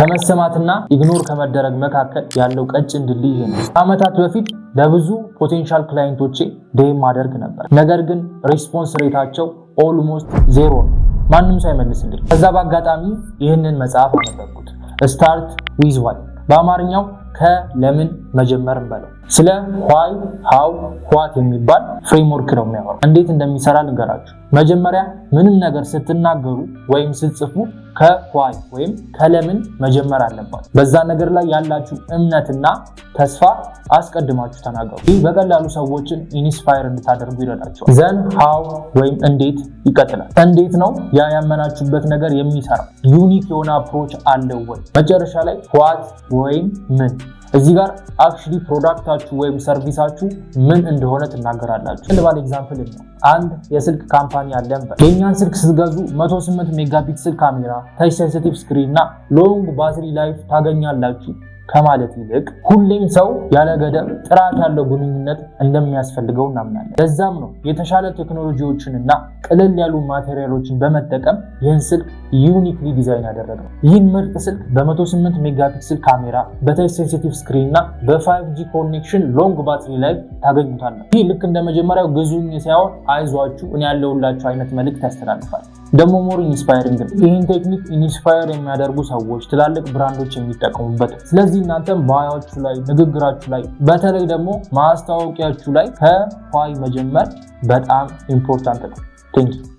ከመሰማትና ኢግኖር ከመደረግ መካከል ያለው ቀጭን ድልድይ ነው። ከዓመታት በፊት ለብዙ ፖቴንሻል ክላይንቶቼ ዴም ማደርግ ነበር። ነገር ግን ሪስፖንስ ሬታቸው ኦልሞስት ዜሮ ነው። ማንም ሳይመልስልኝ። ከዛ በአጋጣሚ ይህንን መጽሐፍ አነበብኩት። ስታርት ዊዝ ዋይ፣ በአማርኛው ከለምን መጀመር እንበለው። ስለ ዋይ፣ ሃው፣ ዋት የሚባል ፍሬምወርክ ነው የሚያወራው። እንዴት እንደሚሰራ ልንገራችሁ። መጀመሪያ ምንም ነገር ስትናገሩ ወይም ስትጽፉ ከዋይ ወይም ከለምን መጀመር አለባችሁ። በዛ ነገር ላይ ያላችሁ እምነትና ተስፋ አስቀድማችሁ ተናገሩ። ይህ በቀላሉ ሰዎችን ኢንስፓየር እንድታደርጉ ይረዳቸዋል። ዘን ሃው ወይም እንዴት ይቀጥላል። እንዴት ነው ያ ያመናችሁበት ነገር የሚሰራው? ዩኒክ የሆነ አፕሮች አለው ወይ? መጨረሻ ላይ ዋት ወይም ምን። እዚህ ጋር አክቹሊ ፕሮዳክታችሁ ወይም ሰርቪሳችሁ ምን እንደሆነ ትናገራላችሁ። ባለ ኤግዛምፕል ነው። አንድ የስልክ ካምፓኒ አለን። የኛን ስልክ ስትገዙ 108 ሜጋፒክስል ካሜራ፣ ታች ሴንሲቲቭ ስክሪን እና ሎንግ ባትሪ ላይፍ ታገኛላችሁ ከማለት ይልቅ ሁሌም ሰው ያለ ገደብ ጥራት ያለው ግንኙነት እንደሚያስፈልገው እናምናለን። ለዛም ነው የተሻለ ቴክኖሎጂዎችን እና ቀለል ያሉ ማቴሪያሎችን በመጠቀም ይህን ስልክ ዩኒክሊ ዲዛይን ያደረገው። ይህን ምርጥ ስልክ በ108 ሜጋፒክስል ካሜራ፣ በታች ሴንሲቲቭ ስክሪን እና በ5G ኮኔክሽን ሎንግ ባትሪ ላይ ታገኙታላችሁ። ይህ ልክ እንደ መጀመሪያው ግዙኝ ሳይሆን አይዟችሁ እኔ ያለሁላችሁ አይነት መልእክት ያስተላልፋል። ደግሞ ሞር ኢንስፓየሪንግ ነው። ይህን ቴክኒክ ኢንስፓየር የሚያደርጉ ሰዎች ትላልቅ ብራንዶች የሚጠቀሙበት። ስለዚህ እናንተም ባዮቹ ላይ፣ ንግግራችሁ ላይ፣ በተለይ ደግሞ ማስታወቂያችሁ ላይ ከዋይ መጀመር በጣም ኢምፖርታንት ነው። ቴንክ ዩ